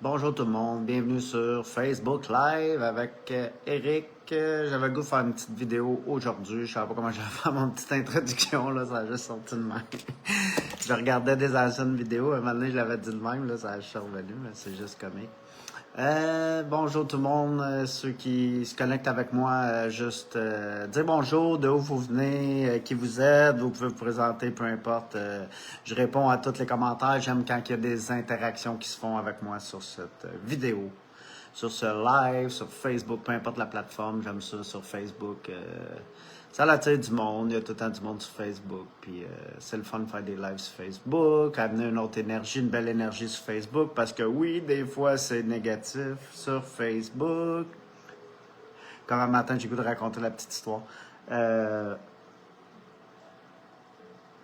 Bonjour tout le monde, bienvenue sur Facebook Live avec Eric. J'avais le goût de faire une petite vidéo aujourd'hui. Je savais pas comment j'allais faire mon petite introduction, là, ça a juste sorti de même. Je regardais des anciennes vidéos, un moment donné je l'avais dit de même, là, ça a juste revenu, mais c'est juste comique. Bonjour tout le monde, ceux qui se connectent avec moi, juste dire bonjour, de où vous venez, qui vous êtes, vous pouvez vous présenter, peu importe. Je réponds à tous les commentaires, j'aime quand il y a des interactions qui se font avec moi sur cette vidéo, sur ce live, sur Facebook, peu importe la plateforme, j'aime ça sur Facebook. Ça attire du monde, il y a tout le temps du monde sur Facebook, puis c'est le fun de faire des lives sur Facebook, amener une autre énergie, une belle énergie sur Facebook, parce que oui, des fois c'est négatif sur Facebook. Comme un matin, j'ai goût de raconter la petite histoire.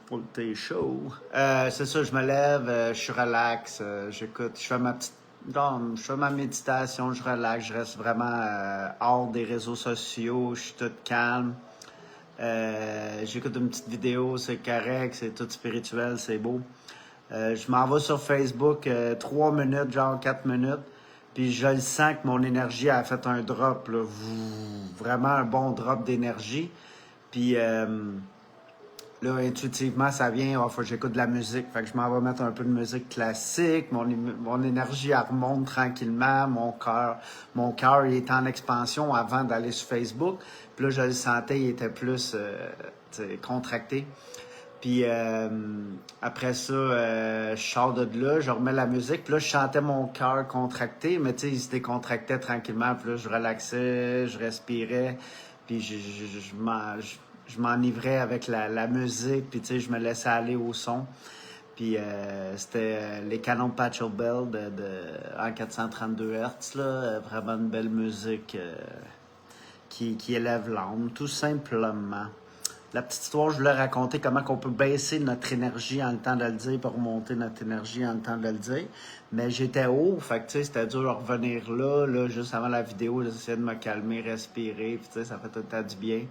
Pour le thé chaud. C'est ça, je me lève, je suis relax, j'écoute, je fais ma petite... je fais ma méditation, je relaxe, je reste vraiment hors des réseaux sociaux, je suis tout calme. J'écoute une petite vidéo, c'est correct, c'est tout spirituel, c'est beau. Je m'en vais sur Facebook 3 minutes, genre 4 minutes, puis je le sens que mon énergie a fait un drop, là, vraiment un bon drop d'énergie. Puis là, intuitivement, ça vient, il faut que j'écoute de la musique. Fait que je m'en vais mettre un peu de musique classique. Mon énergie, elle remonte tranquillement. Mon cœur, il est en expansion avant d'aller sur Facebook. Puis là, je le sentais, il était plus contracté. Puis après ça, je sors de là, je remets la musique. Puis là, je chantais mon cœur contracté, mais tu sais, il se décontractait tranquillement. Puis là, je relaxais, je respirais. Puis je m'enivrais avec la musique, puis tu sais, je me laissais aller au son. Puis c'était les canons de Pachelbel en 432 Hz, là, vraiment une belle musique qui élève l'âme, tout simplement. La petite histoire, je voulais raconter comment on peut baisser notre énergie en le temps de le dire pour remonter notre énergie en le temps de le dire. Mais j'étais haut, fait que tu sais, c'était dur de revenir là, juste avant la vidéo, j'essayais de me calmer, respirer, puis tu sais, ça fait tout le temps du bien.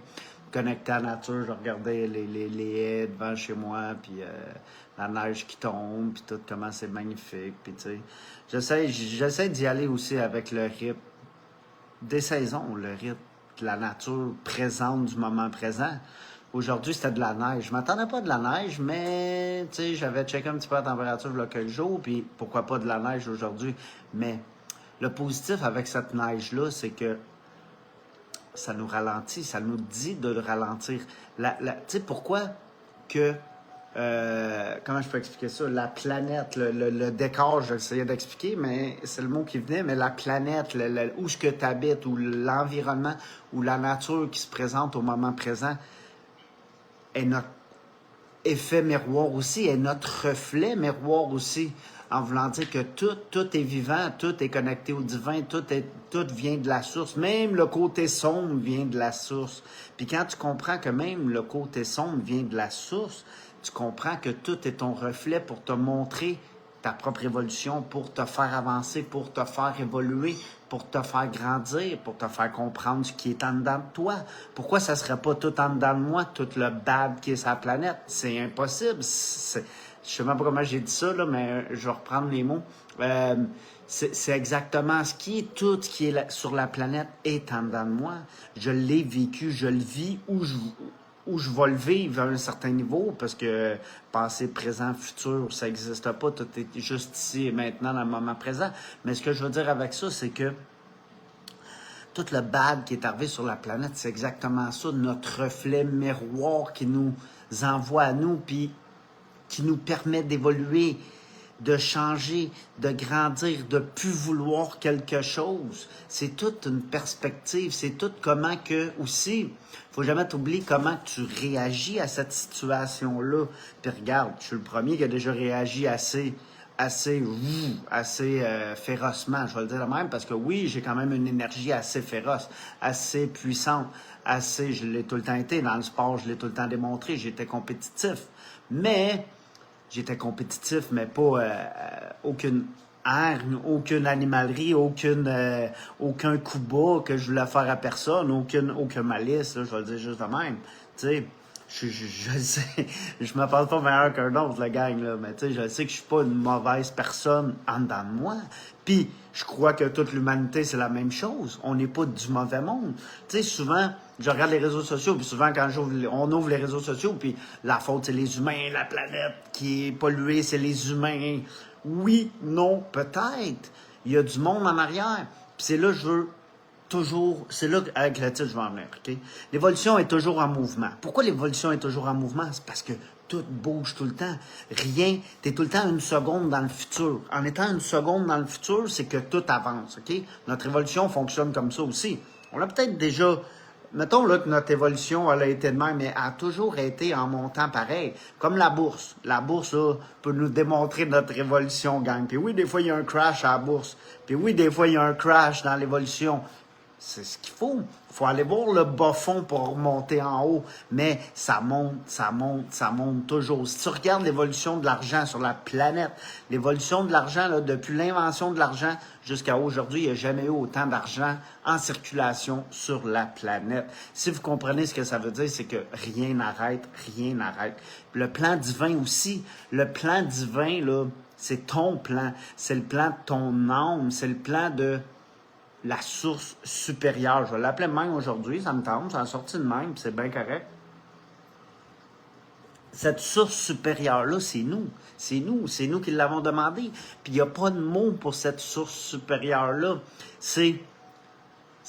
Connecté à la nature, je regardais les haies devant chez moi, puis la neige qui tombe, puis tout, comment c'est magnifique, puis tu sais. J'essaie d'y aller aussi avec le rythme des saisons, le rythme de la nature présente du moment présent. Aujourd'hui, c'était de la neige. Je m'attendais pas de la neige, mais tu sais, j'avais checké un petit peu la température il y a quelques jours, puis pourquoi pas de la neige aujourd'hui. Mais le positif avec cette neige-là, c'est que ça nous ralentit, ça nous dit de le ralentir. Tu sais, pourquoi que... comment je peux expliquer ça? La planète, le décor, j'essayais d'expliquer, mais c'est le mot qui venait, mais la planète, où ce que tu habites, ou l'environnement, ou la nature qui se présente au moment présent, est notre effet miroir aussi, est notre reflet miroir aussi, en voulant dire que tout est vivant, tout est connecté au divin, tout vient de la source. Même le côté sombre vient de la source. Puis quand tu comprends que même le côté sombre vient de la source, tu comprends que tout est ton reflet pour te montrer ta propre évolution, pour te faire avancer, pour te faire évoluer, pour te faire grandir, pour te faire comprendre ce qui est en dedans de toi. Pourquoi ça serait pas tout en dedans de moi, tout le bad qui est sur la planète? C'est impossible. Je sais même pas comment j'ai dit ça, là, mais je vais reprendre les mots. C'est exactement tout ce qui est sur la planète est en dedans de moi. Je l'ai vécu, je le vis où je vais le vivre à un certain niveau, parce que passé, présent, futur, ça n'existe pas, tout est juste ici et maintenant, dans le moment présent. Mais ce que je veux dire avec ça, c'est que tout le bad qui est arrivé sur la planète, c'est exactement ça, notre reflet miroir qui nous envoie à nous, puis qui nous permet d'évoluer, de changer, de grandir, de plus vouloir quelque chose. C'est toute une perspective, c'est tout comment que, aussi, faut jamais t'oublier comment tu réagis à cette situation-là. Puis regarde, je suis le premier qui a déjà réagi assez férocement, je vais le dire de même, parce que oui, j'ai quand même une énergie assez féroce, assez puissante, je l'ai tout le temps été, dans le sport, je l'ai tout le temps démontré, j'étais compétitif. Mais j'étais compétitif, mais pas aucune hargne, aucune animalerie, aucun coup bas que je voulais faire à personne, aucun malice, là, je vais le dire juste de même. Tu sais, je le sais, je me pense pas meilleur qu'un autre, la gang, là, mais tu sais, je sais que je suis pas une mauvaise personne en dedans de moi. Puis, je crois que toute l'humanité, c'est la même chose. On n'est pas du mauvais monde. Tu sais, souvent, je regarde les réseaux sociaux, puis souvent, quand on ouvre les réseaux sociaux, puis la faute, c'est les humains, la planète qui est polluée, c'est les humains. Oui, non, peut-être. Il y a du monde en arrière. Puis c'est là que je veux toujours, c'est là qu'avec le titre, je vais en venir, OK? L'évolution est toujours en mouvement. Pourquoi l'évolution est toujours en mouvement? C'est parce que tout bouge tout le temps. Rien, t'es tout le temps une seconde dans le futur. En étant une seconde dans le futur, c'est que tout avance, OK? Notre évolution fonctionne comme ça aussi. On l'a peut-être déjà, mettons là que notre évolution, elle a été de même, mais elle a toujours été en montant pareil. Comme la bourse. La bourse, là, peut nous démontrer notre évolution, gang. Puis oui, des fois, il y a un crash à la bourse. Puis oui, des fois, il y a un crash dans l'évolution. C'est ce qu'il faut. Il faut aller voir le bas fond pour remonter en haut. Mais ça monte, ça monte, ça monte toujours. Si tu regardes l'évolution de l'argent sur la planète, l'évolution de l'argent, là, depuis l'invention de l'argent jusqu'à aujourd'hui, il n'y a jamais eu autant d'argent en circulation sur la planète. Si vous comprenez ce que ça veut dire, c'est que rien n'arrête, rien n'arrête. Le plan divin aussi. Le plan divin, là, c'est ton plan. C'est le plan de ton âme. C'est le plan de la source supérieure. Je vais l'appeler même aujourd'hui, ça me tente, ça a sorti de même, puis c'est bien correct. Cette source supérieure-là, c'est nous. C'est nous qui l'avons demandé. Puis il n'y a pas de mot pour cette source supérieure-là.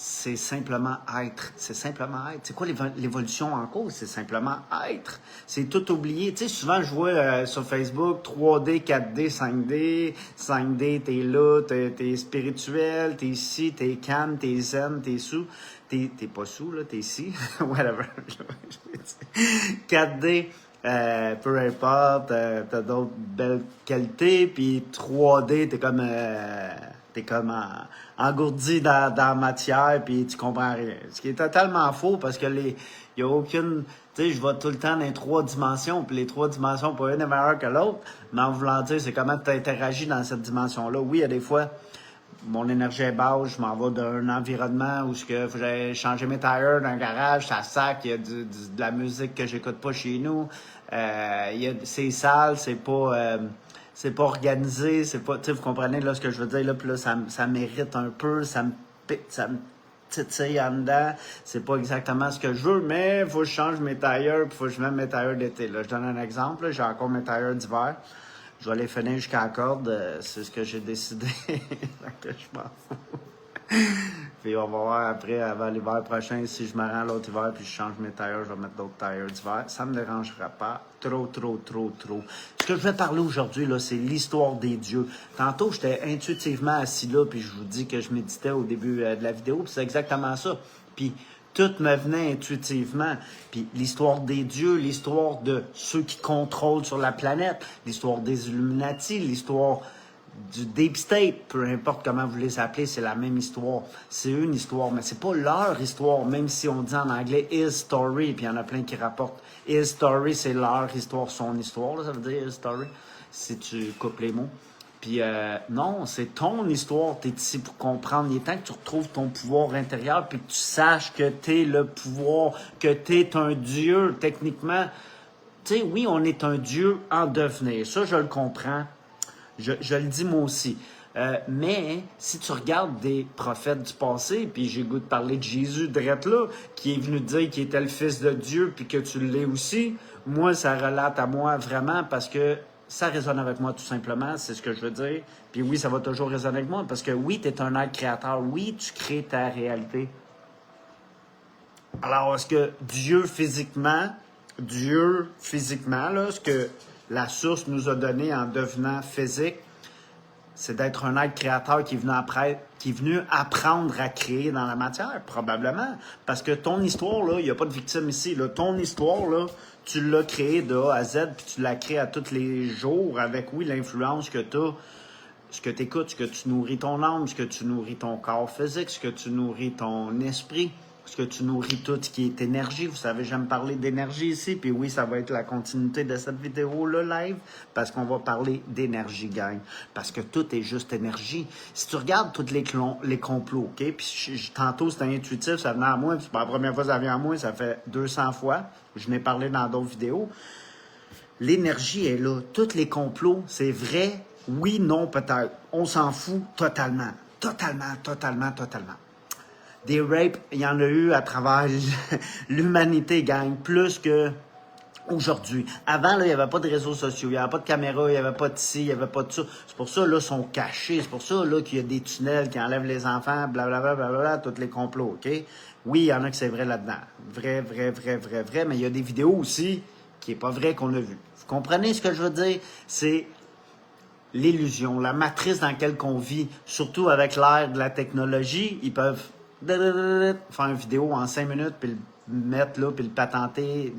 C'est simplement être. C'est simplement être. C'est quoi l'évolution en cause? C'est simplement être. C'est tout oublié. Tu sais, souvent, je vois sur Facebook 3D, 4D, 5D. 5D, t'es là, t'es spirituel, t'es ici, t'es calme, t'es zen, t'es sous. T'es pas sous, là, t'es ici. Whatever. 4D, peu importe, t'as d'autres belles qualités. Puis 3D, t'es comme engourdi dans la matière, puis tu comprends rien. Ce qui est totalement faux, parce que il y a aucune... Tu sais, je vais tout le temps dans les 3 dimensions, puis les 3 dimensions, pas une est meilleure que l'autre, mais en voulant dire, c'est comment tu interagis dans cette dimension-là. Oui, il y a des fois, mon énergie est basse, je m'en vais d'un environnement où faut que j'aille changer mes tires d'un garage, ça sac, il y a de la musique que j'écoute pas chez nous, c'est sale, c'est pas organisé, c'est pas, tu sais, vous comprenez là ce que je veux dire, là, puis là, ça mérite un peu, ça me titille en dedans, c'est pas exactement ce que je veux, mais faut que je change mes tailleurs, puis faut que je mette mes tailleurs d'été, là. Je donne un exemple, là, j'ai encore mes tailleurs d'hiver, je vais les finir jusqu'à la corde, c'est ce que j'ai décidé, que je m'en fous. Puis on va voir après, avant l'hiver prochain, si je me rends l'autre hiver puis je change mes tailleurs, je vais mettre d'autres tailleurs d'hiver. Ça me dérangera pas. Trop. Ce que je vais parler aujourd'hui, là, c'est l'histoire des dieux. Tantôt, j'étais intuitivement assis là, puis je vous dis que je méditais au début de la vidéo, puis c'est exactement ça. Puis tout me venait intuitivement. Puis l'histoire des dieux, l'histoire de ceux qui contrôlent sur la planète, l'histoire des Illuminati, l'histoire du Deep State, peu importe comment vous les appelez, c'est la même histoire. C'est une histoire, mais c'est pas leur histoire, même si on dit en anglais « his story », puis il y en a plein qui rapportent « his story », c'est leur histoire, son histoire, là, ça veut dire « his story », si tu coupes les mots. Puis non, c'est ton histoire, t'es ici pour comprendre. Il est temps que tu retrouves ton pouvoir intérieur, puis que tu saches que t'es le pouvoir, que t'es un dieu, techniquement. Tu sais, oui, on est un dieu en devenir, ça je le comprends. Je le dis moi aussi. Mais si tu regardes des prophètes du passé, puis j'ai goût de parler de Jésus drette là, qui est venu dire qu'il était le Fils de Dieu, puis que tu l'es aussi, moi, ça relate à moi vraiment parce que ça résonne avec moi tout simplement, c'est ce que je veux dire. Puis oui, ça va toujours résonner avec moi parce que oui, tu es un être créateur. Oui, tu crées ta réalité. Alors, est-ce que Dieu physiquement, là, ce que la source nous a donné en devenant physique, c'est d'être un être créateur qui est venu apprendre à créer dans la matière, probablement. Parce que ton histoire, là, il n'y a pas de victime ici. Là. Ton histoire, là, tu l'as créée de A à Z, puis tu la crées à tous les jours avec, oui, l'influence que tu as, ce que tu écoutes, ce que tu nourris ton âme, ce que tu nourris ton corps physique, ce que tu nourris ton esprit, Parce que tu nourris tout ce qui est énergie. Vous savez, j'aime parler d'énergie ici. Puis oui, ça va être la continuité de cette vidéo-là live. Parce qu'on va parler d'énergie, gang. Parce que tout est juste énergie. Si tu regardes tous les complots, OK? Puis tantôt, c'était intuitif, ça venait à moi. Puis c'est pas la première fois que ça vient à moi. Ça fait 200 fois. Je n'ai parlé dans d'autres vidéos. L'énergie est là. Tous les complots, c'est vrai. Oui, non, peut-être. On s'en fout totalement. Totalement, totalement, totalement. Des rapes, il y en a eu à travers l'humanité, gang, plus que aujourd'hui. Avant, là, il n'y avait pas de réseaux sociaux, il n'y avait pas de caméras, il n'y avait pas de ci, il n'y avait pas de ça. C'est pour ça, là, ils sont cachés. C'est pour ça, là, qu'il y a des tunnels qui enlèvent les enfants, blablabla, blablabla, tous les complots, OK? Oui, il y en a que c'est vrai là-dedans. Vrai, vrai, vrai, vrai, vrai. Mais il y a des vidéos aussi qui n'est pas vrai qu'on a vu. Vous comprenez ce que je veux dire? C'est l'illusion, la matrice dans laquelle on vit, surtout avec l'ère de la technologie. Ils peuvent faire une vidéo en 5 minutes, puis le mettre là, puis le patenter,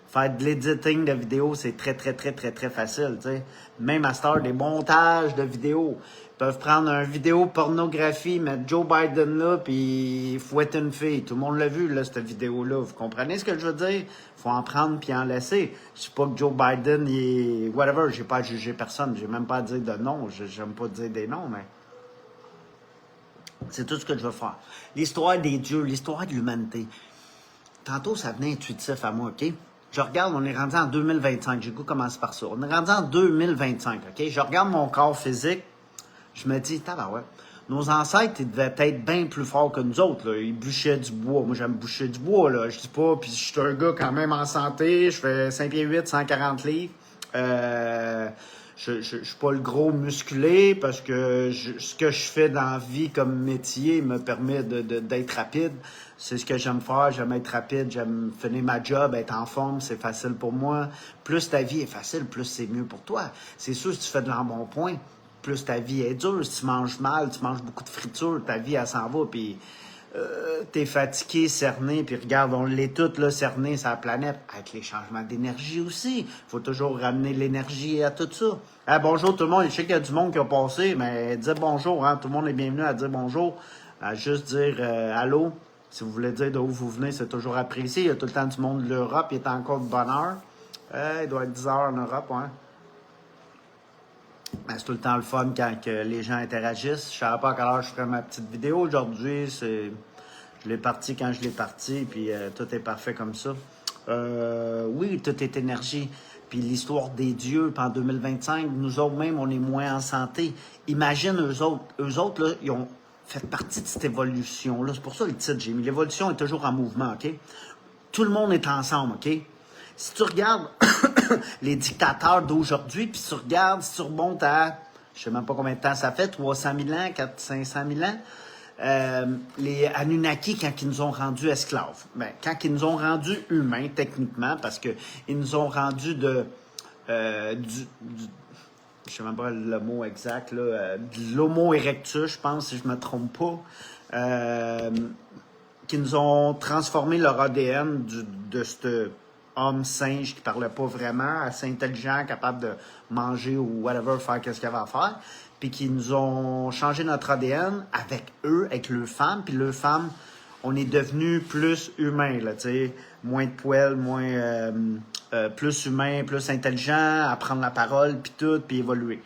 faire de l'editing de vidéo, c'est très, très, très, très, très facile, tu sais. Même à cette heure, des montages de vidéos. Ils peuvent prendre une vidéo pornographie, mettre Joe Biden là, puis fouetter une fille. Tout le monde l'a vu, là, cette vidéo-là. Vous comprenez ce que je veux dire? Faut en prendre puis en laisser. Je sais pas que Joe Biden, il est... Whatever, j'ai pas à juger personne. J'ai même pas à dire de non. J'aime pas dire des noms, mais... C'est tout ce que je veux faire. L'histoire des dieux, l'histoire de l'humanité. Tantôt, ça venait intuitif à moi, OK? Je regarde, on est rendu en 2025. J'ai goût commencer par ça. On est rendu en 2025, OK? Je regarde mon corps physique. Je me dis, tabarouette, nos ancêtres, ils devaient être bien plus forts que nous autres, là. Ils bûchaient du bois. Moi, j'aime bûcher du bois, là. Je dis pas, puis je suis un gars quand même en santé. Je fais 5 pieds 8, 140 livres. Je suis pas le gros musclé parce que ce que je fais dans la vie comme métier me permet d'être rapide. C'est ce que j'aime faire. J'aime être rapide. J'aime finir ma job, être en forme. C'est facile pour moi. Plus ta vie est facile, plus c'est mieux pour toi. C'est sûr, si tu fais de l'embonpoint, plus ta vie est dure. Si tu manges mal, tu manges beaucoup de friture, ta vie, elle s'en va. Puis t'es fatigué, cerné, puis regarde, on l'est toutes, là, cerné sur la planète, avec les changements d'énergie aussi. Faut toujours ramener l'énergie à tout ça. Bonjour tout le monde, je sais qu'il y a du monde qui a passé, mais dis bonjour, hein, tout le monde est bienvenu à dire bonjour, à juste dire allô. Si vous voulez dire d'où vous venez, c'est toujours apprécié. Il y a tout le temps du monde de l'Europe, il est encore de bonne heure. Il doit être 10 heures en Europe, ouais. Ben, c'est tout le temps le fun quand que les gens interagissent. Je ne savais pas à quelle heure je ferais ma petite vidéo aujourd'hui. Je l'ai parti quand je l'ai parti, puis tout est parfait comme ça. Oui, tout est énergie. Puis l'histoire des dieux, puis en 2025, nous autres même, on est moins en santé. Imagine eux autres là, ils ont fait partie de cette évolution-là. C'est pour ça le titre, j'ai mis. L'évolution est toujours en mouvement, OK? Tout le monde est ensemble, OK? Si tu regardes les dictateurs d'aujourd'hui, puis tu regardes, si tu remontes à, je sais même pas combien de temps ça fait, 300 000 ans, 500 000 ans, les Anunnaki, quand ils nous ont rendus esclaves, ben, quand ils nous ont rendus humains, techniquement, parce qu'ils nous ont rendus je sais même pas le mot exact, là, de l'homo erectus, je pense, si je me trompe pas, qui nous ont transformé leur ADN de ce homme singe qui parlait pas vraiment, assez intelligent, capable de manger ou whatever, faire qu'est-ce qu'il avait à faire, puis qui nous ont changé notre ADN avec eux, avec leurs femmes, puis leurs femmes, on est devenus plus humains, là, tu sais, moins de poils, plus humain, plus intelligent, à prendre la parole, puis tout, puis évoluer.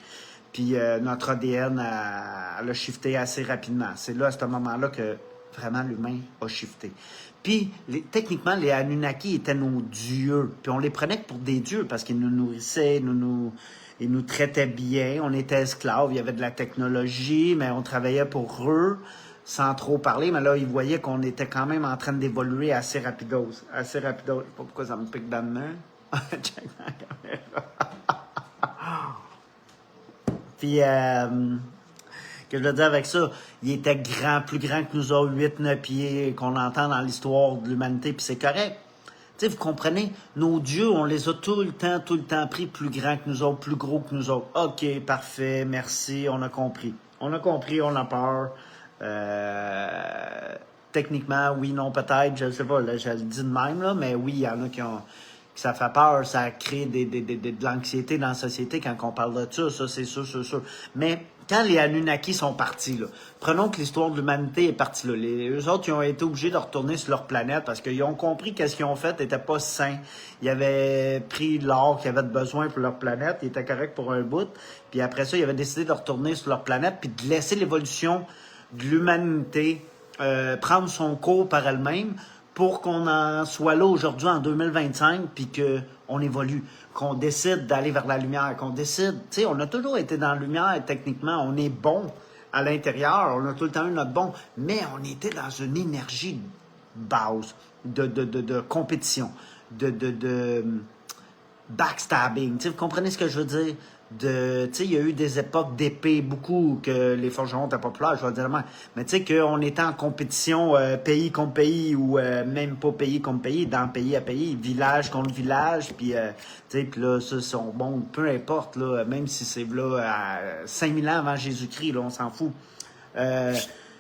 Puis notre ADN elle a shifté assez rapidement. C'est là, à ce moment-là, que vraiment l'humain a shifté. Puis, techniquement, les Anunnaki étaient nos dieux. Puis on les prenait pour des dieux parce qu'ils nous nourrissaient, ils nous traitaient bien. On était esclaves, il y avait de la technologie, mais on travaillait pour eux sans trop parler. Mais là, ils voyaient qu'on était quand même en train d'évoluer assez rapidos. Assez rapidos. Je sais pas pourquoi ça me pique dans le main. Check la caméra. Puis, que je veux dire avec ça, il était grand, plus grand que nous autres, 8-9 pieds, qu'on entend dans l'histoire de l'humanité, puis c'est correct. Tu sais, vous comprenez, nos dieux, on les a tout le temps pris plus grands que nous autres, plus gros que nous autres. OK, parfait, merci, on a compris. On a compris, on a peur. Techniquement, oui, non, peut-être, je ne sais pas, là, je le dis de même, là, mais oui, il y en a qui ça fait peur, ça crée de l'anxiété dans la société quand on parle de ça, c'est sûr. Mais quand les Anunnaki sont partis, là, prenons que l'histoire de l'humanité est partie là. Eux autres, ils ont été obligés de retourner sur leur planète parce qu'ils ont compris que ce qu'ils ont fait n'était pas sain. Ils avaient pris l'or qu'ils avaient besoin pour leur planète, ils étaient corrects pour un bout. Puis après ça, ils avaient décidé de retourner sur leur planète puis de laisser l'évolution de l'humanité prendre son cours par elle-même pour qu'on en soit là aujourd'hui en 2025 puis qu'on évolue, qu'on décide d'aller vers la lumière, qu'on décide, tu sais, on a toujours été dans la lumière techniquement, on est bon à l'intérieur, on a tout le temps eu notre bon, mais on était dans une énergie basse de compétition, de backstabbing, tu sais, vous comprenez ce que je veux dire? Tu sais, il y a eu des époques d'épée, beaucoup, que les forgerons étaient populaires, je vais dire mais tu sais, qu'on était en compétition pays contre pays, ou même pas pays contre pays, dans pays à pays, village contre village, puis tu sais, puis là, ça, bon, peu importe, là, même si c'est là, à 5000 ans avant Jésus-Christ, là, on s'en fout. Tu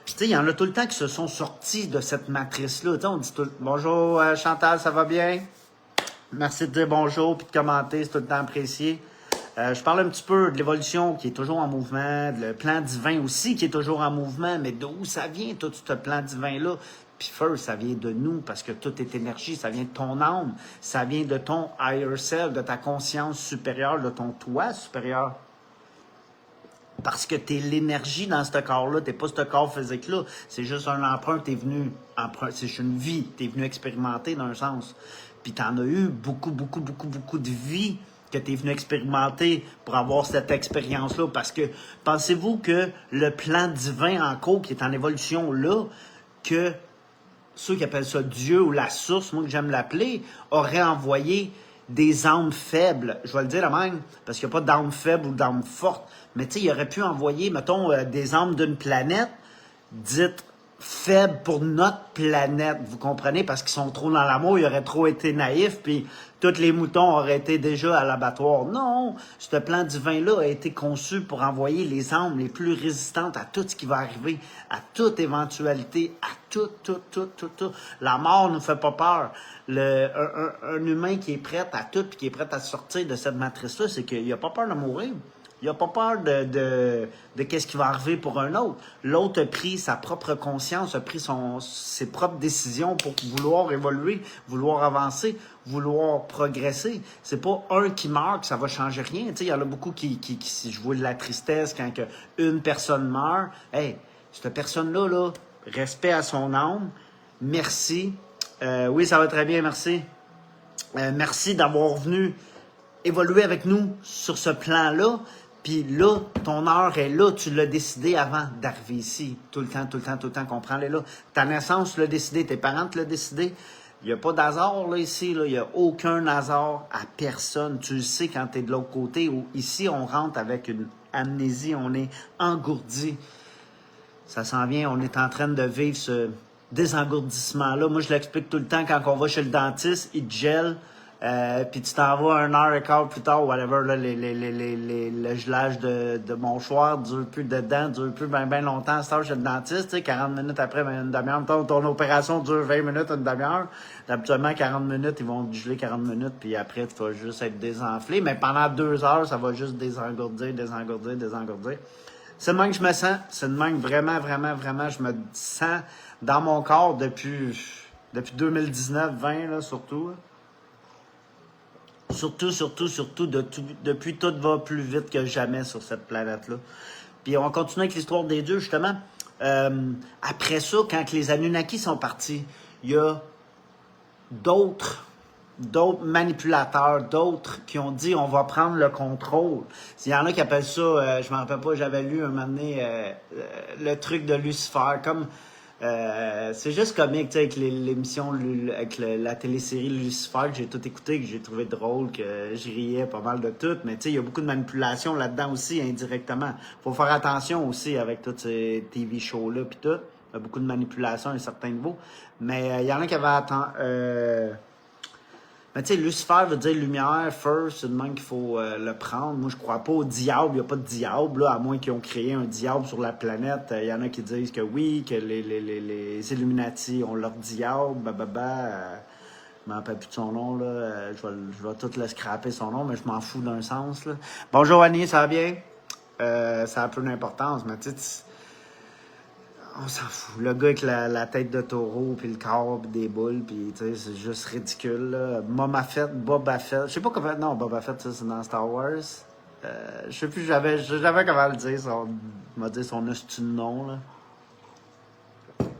sais, il y en a tout le temps qui se sont sortis de cette matrice-là. Tu sais, on dit tout, bonjour Chantal, ça va bien? Merci de dire bonjour puis de commenter, c'est tout le temps apprécié. Je parle un petit peu de l'évolution qui est toujours en mouvement, le plan divin aussi qui est toujours en mouvement, mais d'où ça vient tout ce plan divin-là? Puis first, ça vient de nous parce que tout est énergie, ça vient de ton âme, ça vient de ton higher self, de ta conscience supérieure, de ton toi supérieur. Parce que t'es l'énergie dans ce corps-là, t'es pas ce corps physique-là. C'est juste un emprunt, c'est juste une vie, t'es venu expérimenter dans un sens. Puis t'en as eu beaucoup de vie que t'es venu expérimenter pour avoir cette expérience-là. Parce que, pensez-vous que le plan divin en cours, qui est en évolution là, que ceux qui appellent ça Dieu ou la source, moi que j'aime l'appeler, auraient envoyé des âmes faibles, je vais le dire la même, parce qu'il n'y a pas d'âmes faibles ou d'âmes fortes, mais tu sais, il aurait pu envoyer, mettons, des âmes d'une planète dite faible pour notre planète, vous comprenez, parce qu'ils sont trop dans l'amour, ils auraient trop été naïfs, puis tous les moutons auraient été déjà à l'abattoir. Non, ce plan divin-là a été conçu pour envoyer les âmes les plus résistantes à tout ce qui va arriver, à toute éventualité, à tout. La mort ne nous fait pas peur. Un humain qui est prêt à tout et qui est prêt à sortir de cette matrice-là, c'est qu'il n'a pas peur de mourir. Il n'a pas peur de qu'est-ce qui va arriver pour un autre. L'autre a pris sa propre conscience, a pris ses propres décisions pour vouloir évoluer, vouloir avancer, vouloir progresser. C'est pas un qui meurt que ça va changer rien. Tu sais, il y en a beaucoup qui je vois de la tristesse quand une personne meurt. Hey, cette personne-là, là, respect à son âme. Merci. Oui, ça va très bien, merci. Merci d'avoir venu évoluer avec nous sur ce plan-là. Puis là, ton heure est là, tu l'as décidé avant d'arriver ici. Tout le temps, comprends-les là. Ta naissance, tu l'as décidé, tes parents te l'ont décidé. Il n'y a pas d'hasard là ici, là. Il n'y a aucun hasard à personne. Tu le sais quand tu es de l'autre côté. Ou ici, on rentre avec une amnésie, on est engourdi. Ça s'en vient, on est en train de vivre ce désengourdissement-là. Moi, je l'explique tout le temps quand on va chez le dentiste, il te gèle. Puis tu t'en vas 1h15 plus tard, whatever, là, le gelage de mâchoire dure plus dedans, dure plus bien longtemps. Ça, chez le dentiste, tu sais, 40 minutes après, ben, une demi-heure. Ton opération dure 20 minutes, une demi-heure. Habituellement, 40 minutes, ils vont te geler 40 minutes, puis après, tu vas juste être désenflé. Mais pendant 2 heures, ça va juste désengourdir. C'est le même que je me sens. C'est le même vraiment, je me sens dans mon corps depuis 2019-20, là, surtout. Là. Surtout, depuis tout va plus vite que jamais sur cette planète-là. Puis on va continuer avec l'histoire des dieux, justement. Après ça, quand les Anunnaki sont partis, il y a d'autres manipulateurs, d'autres qui ont dit on va prendre le contrôle. Il y en a qui appellent ça, je ne me rappelle pas, j'avais lu un moment donné le truc de Lucifer, comme c'est juste comique, tu sais, avec l'émission, avec la télésérie Lucifer que j'ai tout écouté, que j'ai trouvé drôle, que je riais pas mal de tout, mais tu sais, il y a beaucoup de manipulation là-dedans aussi, indirectement. Faut faire attention aussi avec tous ces TV shows-là pis tout. Il y a beaucoup de manipulation à un certain niveau. Mais il y en a qui avaient mais tu sais, Lucifer veut dire lumière, first, c'est de même qu'il faut le prendre. Moi, je crois pas au diable, il n'y a pas de diable, là, à moins qu'ils ont créé un diable sur la planète. Il y en a qui disent que oui, que les Illuminati ont leur diable, je me rappelle plus de son nom, là. Je vais tout le scraper son nom, mais je m'en fous d'un sens, là. Bonjour Annie, ça va bien? ça a peu d'importance, mais tu sais, on s'en fout. Le gars avec la tête de taureau, puis le corps, puis des boules, puis tu sais, c'est juste ridicule, là. Boba Fett, je sais pas comment... Non, Boba Fett, ça, c'est dans Star Wars. Je sais plus, j'avais comment le dire, m'a dit son hostie de nom, là.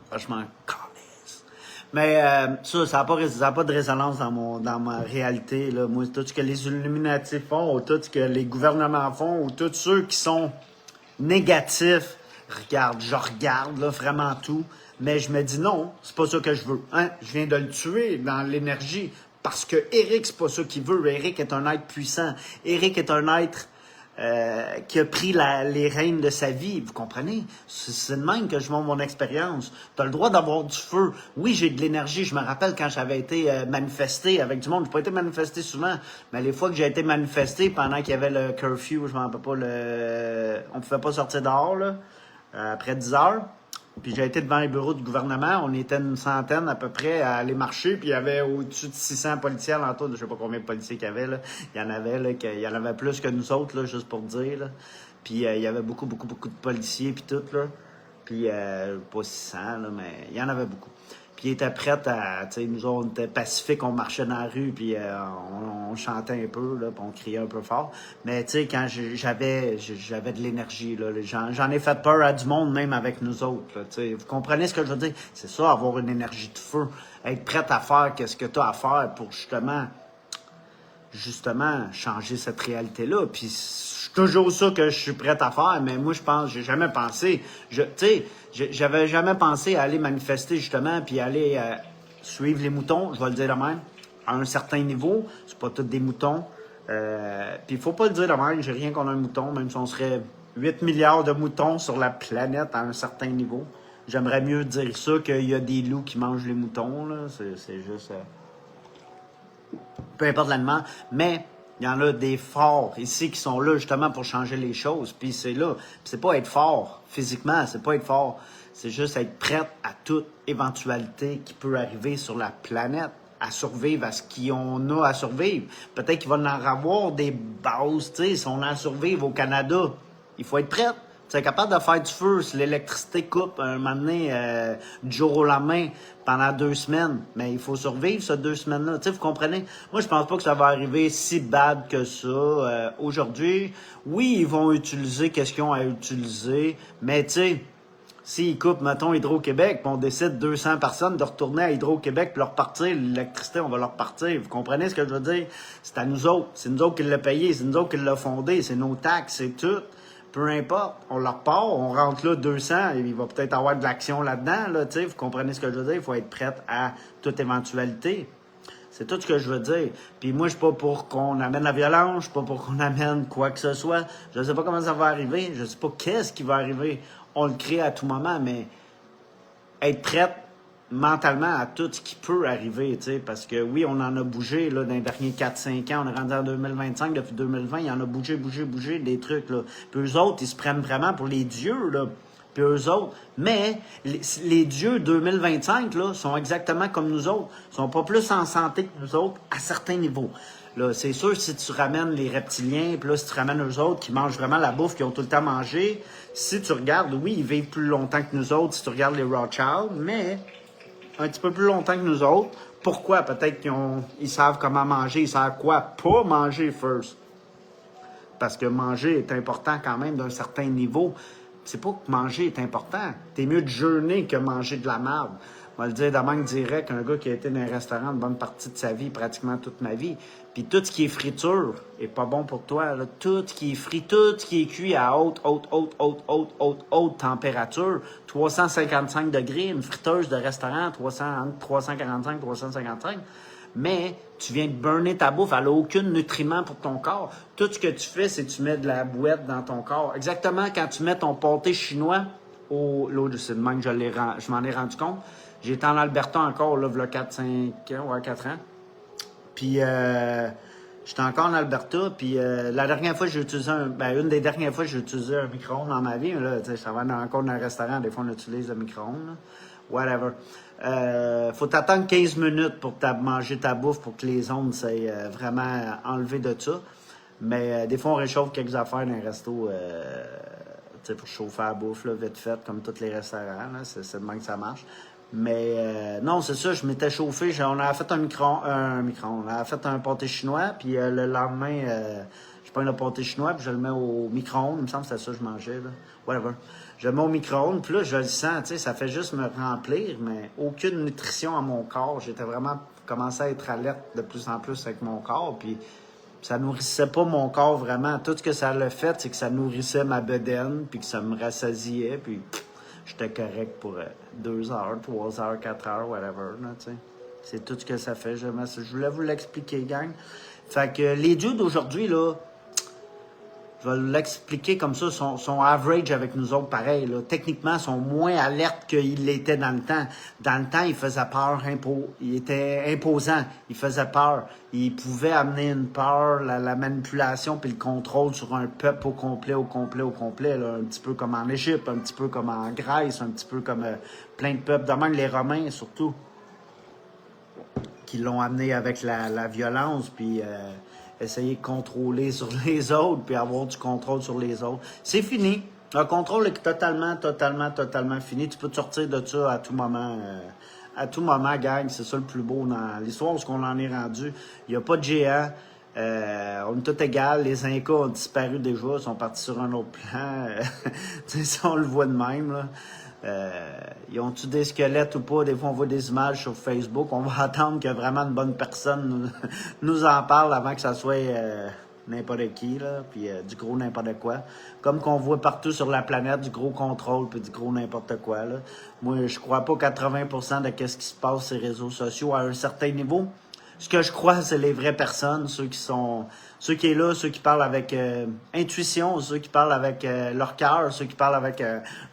Franchement, calisse. Mais ça n'a pas de résonance dans ma réalité, là. Moi, tout ce que les Illuminati font, ou tout ce que les gouvernements font, ou tous ceux qui sont négatifs, je regarde là, vraiment tout, mais je me dis non, c'est pas ça que je veux. Hein? Je viens de le tuer dans l'énergie parce que Eric, c'est pas ça qu'il veut. Eric est un être puissant. Eric est un être qui a pris les rênes de sa vie. Vous comprenez? C'est de même que je montre mon expérience. Tu as le droit d'avoir du feu. Oui, j'ai de l'énergie. Je me rappelle quand j'avais été manifesté avec du monde. Je n'ai pas été manifesté souvent, mais les fois que j'ai été manifesté pendant qu'il y avait le curfew, je ne m'en rappelle pas, on ne pouvait pas sortir dehors, là, après 10 heures. Puis j'ai été devant les bureaux du gouvernement. On était une centaine à peu près à aller marcher. Puis il y avait au-dessus de 600 policiers alentour de je sais pas combien de policiers qu'il y avait. Là. Il y en avait là, il y en avait plus que nous autres, là, juste pour dire. Là. Puis il y avait beaucoup de policiers puis tout. Là. Puis pas 600, là, mais il y en avait beaucoup. Puis il était prêt à... Tu sais, nous autres, on était pacifiques, on marchait dans la rue, puis on chantait un peu, là, puis on criait un peu fort. Mais tu sais, quand j'avais de l'énergie, là, j'en ai fait peur à du monde, même avec nous autres. Là, tu sais. Vous comprenez ce que je veux dire? C'est ça, avoir une énergie de feu. Être prête à faire ce que tu as à faire pour justement changer cette réalité-là. Puis c'est toujours ça que je suis prête à faire, mais moi, je pense, j'ai jamais pensé... Tu sais... J'avais jamais pensé à aller manifester, justement, puis aller suivre les moutons, je vais le dire de même, à un certain niveau. C'est pas tous des moutons. Puis il faut pas le dire de même, j'ai rien contre un mouton, même si on serait 8 milliards de moutons sur la planète à un certain niveau. J'aimerais mieux dire ça qu'il y a des loups qui mangent les moutons, là. C'est juste... peu importe l'aliment, mais... Il y en a des forts ici qui sont là justement pour changer les choses. Puis c'est là. Puis c'est pas être fort physiquement, c'est pas être fort. C'est juste être prête à toute éventualité qui peut arriver sur la planète, à survivre à ce qu'on a à survivre. Peut-être qu'il va en avoir des bases, tu sais, si on a à survivre au Canada. Il faut être prête. Tu es capable de faire du feu si l'électricité coupe un moment donné, du jour au lendemain pendant 2 semaines. Mais il faut survivre ces 2 semaines-là. Tu sais, vous comprenez? Moi, je pense pas que ça va arriver si bad que ça. Aujourd'hui, oui, ils vont utiliser qu'est-ce qu'ils ont à utiliser. Mais tu sais, s'ils coupent, mettons, Hydro-Québec, puis on décide 200 personnes de retourner à Hydro-Québec puis leur repartir l'électricité, on va leur partir. Vous comprenez ce que je veux dire? C'est à nous autres. C'est nous autres qui l'avons payé. C'est nous autres qui l'avons fondé. C'est nos taxes, c'est tout. Peu importe, on leur part, on rentre là 200, et il va peut-être avoir de l'action là-dedans, là, tu sais, vous comprenez ce que je veux dire? Il faut être prête à toute éventualité. C'est tout ce que je veux dire. Puis moi, je suis pas pour qu'on amène la violence, je suis pas pour qu'on amène quoi que ce soit. Je ne sais pas comment ça va arriver, je ne sais pas qu'est-ce qui va arriver. On le crée à tout moment, mais être prête mentalement à tout ce qui peut arriver, tu sais, parce que oui, on en a bougé, là, dans les derniers 4-5 ans, on est rendu en 2025, depuis 2020, il y en a bougé, des trucs, là. Puis eux autres, ils se prennent vraiment pour les dieux, là. Puis eux autres, mais les dieux 2025, là, sont exactement comme nous autres, sont pas plus en santé que nous autres, à certains niveaux. Là, c'est sûr, si tu ramènes les reptiliens, puis là, si tu ramènes eux autres qui mangent vraiment la bouffe, qui ont tout le temps mangé, si tu regardes, oui, ils vivent plus longtemps que nous autres, si tu regardes les Rothschild, mais un petit peu plus longtemps que nous autres. Pourquoi? Peut-être qu'ils savent comment manger, ils savent quoi pas manger first. Parce que manger est important quand même d'un certain niveau. C'est pas que manger est important. T'es mieux de jeûner que manger de la merde. On va le dire de même direct, un gars qui a été dans un restaurant une bonne partie de sa vie, pratiquement toute ma vie. Puis tout ce qui est friture est pas bon pour toi. Là. Tout ce qui est frit, tout ce qui est cuit à haute température, 355 degrés, une friteuse de restaurant, 345, 355. Mais tu viens de burner ta bouffe, elle n'a aucun nutriment pour ton corps. Tout ce que tu fais, c'est que tu mets de la bouette dans ton corps. Exactement quand tu mets ton pâté chinois, l'autre, c'est de même que je m'en ai rendu compte. J'étais en Alberta encore, là, il y a 4-5 ans, ouais, 4 ans. Puis, j'étais encore en Alberta, puis la dernière fois, j'ai utilisé une des dernières fois, j'ai utilisé un micro-ondes dans ma vie. Là, tu sais, ça va encore dans un restaurant, des fois, on utilise le micro-ondes. Là. Whatever. Faut t'attendre 15 minutes pour manger ta bouffe pour que les ondes soient vraiment enlevées de ça. Mais des fois, on réchauffe quelques affaires dans les restos pour chauffer la bouffe, là, vite fait, comme tous les restaurants. C'est de même que ça marche. Mais non, c'est ça, je m'étais chauffé. On a fait on a fait un pâté chinois, puis le lendemain, je prends le pâté chinois, puis je le mets au micro-ondes. Il me semble que c'était ça que je mangeais, là. Whatever. Je le mets au micro-ondes, puis là, je le sens, tu sais, ça fait juste me remplir, mais aucune nutrition à mon corps. J'étais vraiment commencé à être alerte de plus en plus avec mon corps, puis ça nourrissait pas mon corps vraiment. Tout ce que ça l'a fait, c'est que ça nourrissait ma bedaine, puis que ça me rassasiait, puis j'étais correct pour 2 heures, 3 heures, 4 heures, whatever, là, tu sais. C'est tout ce que ça fait. Je voulais vous l'expliquer, gang. Fait que les dieux d'aujourd'hui, là, je vais l'expliquer comme ça, sont average avec nous autres, pareil. Là. Techniquement, ils sont moins alertes qu'ils l'étaient dans le temps. Dans le temps, ils faisaient peur, il était imposant, il faisait peur. Il pouvait amener une peur, la manipulation puis le contrôle sur un peuple au complet, là. Un petit peu comme en Égypte, un petit peu comme en Grèce, un petit peu comme plein de peuples. De même, les Romains, surtout, qui l'ont amené avec la violence, puis essayer de contrôler sur les autres, puis avoir du contrôle sur les autres. C'est fini. Le contrôle est totalement fini. Tu peux te sortir de ça à tout moment. À tout moment, gang, c'est ça le plus beau dans l'histoire, parce qu'on en est rendu. Il n'y a pas de géant. On est tous égaux. Les Incas ont disparu déjà. Ils sont partis sur un autre plan. Tu sais, ça, on le voit de même, là. Ils ont-tu des squelettes ou pas? Des fois, on voit des images sur Facebook. On va attendre que vraiment une bonne personne nous en parle avant que ça soit n'importe qui, là, puis du gros n'importe quoi. Comme qu'on voit partout sur la planète, du gros contrôle puis du gros n'importe quoi, là. Moi, je crois pas 80% de ce qui se passe sur les réseaux sociaux à un certain niveau. Ce que je crois, c'est les vraies personnes, ceux qui sont là, ceux qui parlent avec intuition, ceux qui parlent avec leur cœur, ceux qui parlent avec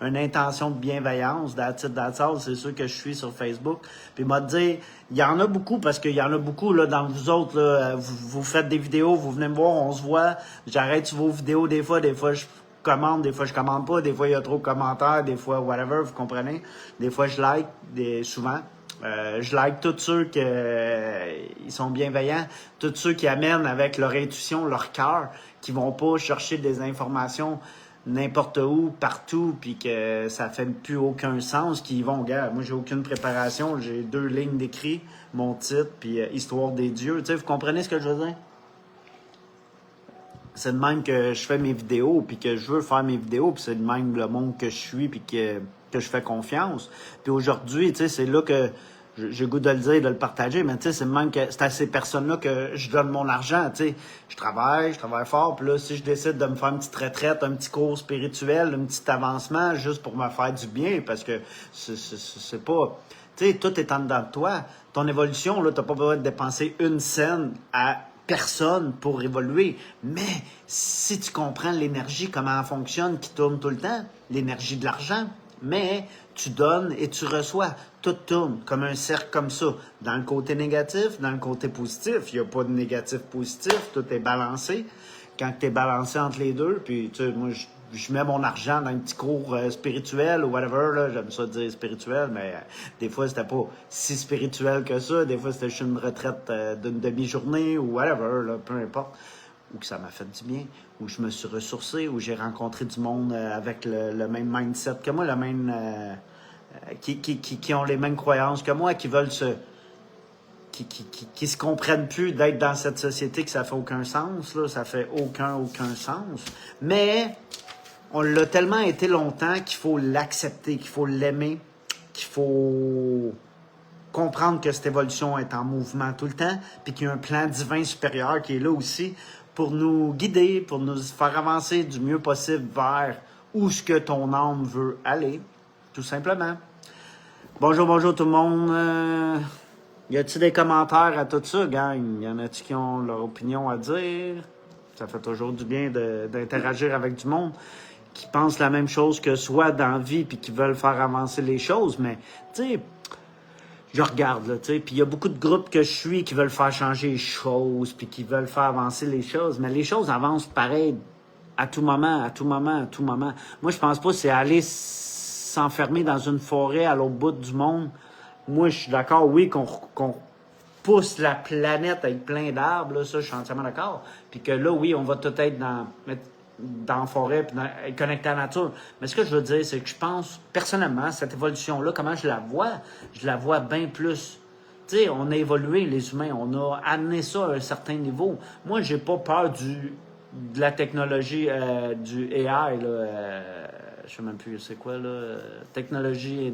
une intention de bienveillance, c'est ceux que je suis sur Facebook. Puis m'a dit, il y en a beaucoup, parce qu'il y en a beaucoup là dans vous autres, là, vous faites des vidéos, vous venez me voir, on se voit, j'arrête vos vidéos des fois je commande, des fois je commande pas, des fois il y a trop de commentaires, des fois whatever, vous comprenez? Des fois je like, souvent. Je like tous ceux qui ils sont bienveillants, tous ceux qui amènent avec leur intuition, leur cœur, qui vont pas chercher des informations n'importe où, partout, puis que ça fait plus aucun sens, qui vont, gars, moi j'ai aucune préparation, j'ai 2 lignes d'écrit, mon titre, puis Histoire des dieux, tu sais, vous comprenez ce que je veux dire? C'est de même que je fais mes vidéos, puis que je veux faire mes vidéos, puis c'est de même le monde que je suis, puis que je fais confiance. Puis aujourd'hui, tu sais, c'est là que j'ai le goût de le dire, de le partager, mais tu sais, c'est même que c'est à ces personnes-là que je donne mon argent, tu sais. Je travaille fort, puis là, si je décide de me faire une petite retraite, un petit cours spirituel, un petit avancement, juste pour me faire du bien, parce que c'est pas... Tu sais, tout est en dedans de toi. Ton évolution, là, t'as pas besoin de dépenser une scène à personne pour évoluer. Mais si tu comprends l'énergie, comment elle fonctionne, qui tourne tout le temps, l'énergie de l'argent, mais tu donnes et tu reçois. Tout tourne comme un cercle comme ça. Dans le côté négatif, dans le côté positif. Il n'y a pas de négatif positif, tout est balancé. Quand tu es balancé entre les deux, puis tu sais, moi, je mets mon argent dans un petit cours spirituel ou whatever, là, j'aime ça dire spirituel, mais des fois, c'était pas si spirituel que ça. Des fois, c'était juste une retraite d'une demi-journée ou whatever, là, peu importe. Ou que ça m'a fait du bien, où je me suis ressourcé, où j'ai rencontré du monde avec le même mindset que moi, le même qui ont les mêmes croyances que moi, qui veulent qui se comprennent plus d'être dans cette société, que ça fait aucun sens, là, ça fait aucun sens. Mais on l'a tellement été longtemps qu'il faut l'accepter, qu'il faut l'aimer, qu'il faut comprendre que cette évolution est en mouvement tout le temps, puis qu'il y a un plan divin supérieur qui est là aussi pour nous guider, pour nous faire avancer du mieux possible vers où ce que ton âme veut aller, tout simplement. Bonjour tout le monde. Y a-t-il des commentaires à tout ça, gang? Y en a-t-il qui ont leur opinion à dire? Ça fait toujours du bien d'interagir avec du monde qui pense la même chose que soi dans la vie puis qui veulent faire avancer les choses, mais tu sais, je regarde, là, tu sais, puis il y a beaucoup de groupes que je suis qui veulent faire changer les choses, puis qui veulent faire avancer les choses, mais les choses avancent pareil à tout moment. Moi, je pense pas que c'est aller s'enfermer dans une forêt à l'autre bout du monde. Moi, je suis d'accord, oui, qu'on pousse la planète avec plein d'arbres, là, ça, je suis entièrement d'accord. Puis que là, oui, on va tout être dans la forêt, puis être connecté à la nature. Mais ce que je veux dire, c'est que je pense, personnellement, cette évolution-là, comment je la vois bien plus. Tu sais, on a évolué, les humains, on a amené ça à un certain niveau. Moi, j'ai pas peur de la technologie, du AI, là, je sais même plus c'est quoi, là, technologie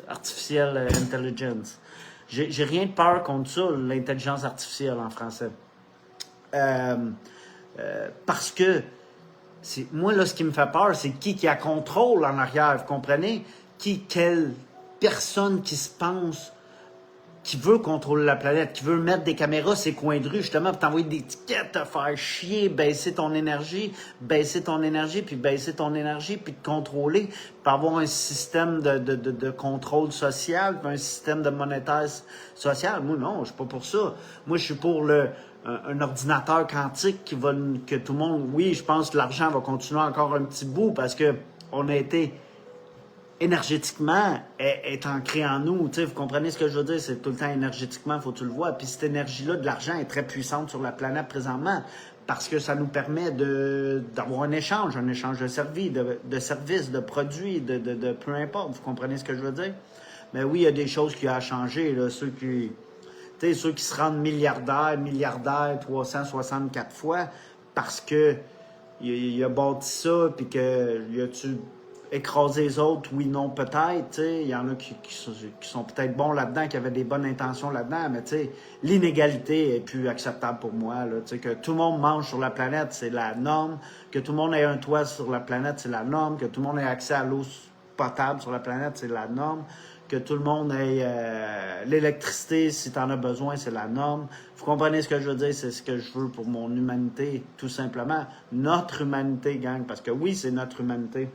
artificielle intelligence. J'ai rien de peur contre ça, l'intelligence artificielle en français. Euh, parce que moi, là, ce qui me fait peur, c'est qui a contrôle en arrière, vous comprenez? Quelle personne qui se pense, qui veut contrôler la planète, qui veut mettre des caméras sur ses coins de rue, justement, pour t'envoyer des tickets, te faire chier, baisser ton énergie, puis baisser ton énergie, puis te contrôler, puis avoir un système de contrôle social, puis un système de monétaire social. Moi, non, je suis pas pour ça. Moi, je suis pour un ordinateur quantique que tout le monde... Oui, je pense que l'argent va continuer encore un petit bout parce que on a été... énergétiquement, est ancré en nous. T'sais, vous comprenez ce que je veux dire? C'est tout le temps énergétiquement, il faut que tu le vois. Puis cette énergie-là de l'argent est très puissante sur la planète présentement parce que ça nous permet d'avoir un échange de services, de services, de produits, de peu importe. Vous comprenez ce que je veux dire? Mais oui, il y a des choses qui ont changé. Là, ceux qui se rendent milliardaires 364 fois parce que il a bâti ça, puis qu'il a-tu écraser les autres, oui, non, peut-être. Il y en a qui sont peut-être bons là-dedans, qui avaient des bonnes intentions là-dedans, mais l'inégalité est plus acceptable pour moi. Là, que tout le monde mange sur la planète, c'est la norme. Que tout le monde ait un toit sur la planète, c'est la norme. Que tout le monde ait accès à l'eau potable sur la planète, c'est la norme. Que tout le monde ait l'électricité, si tu en as besoin, c'est la norme. Vous comprenez ce que je veux dire? C'est ce que je veux pour mon humanité, tout simplement. Notre humanité, gang, parce que oui, c'est notre humanité.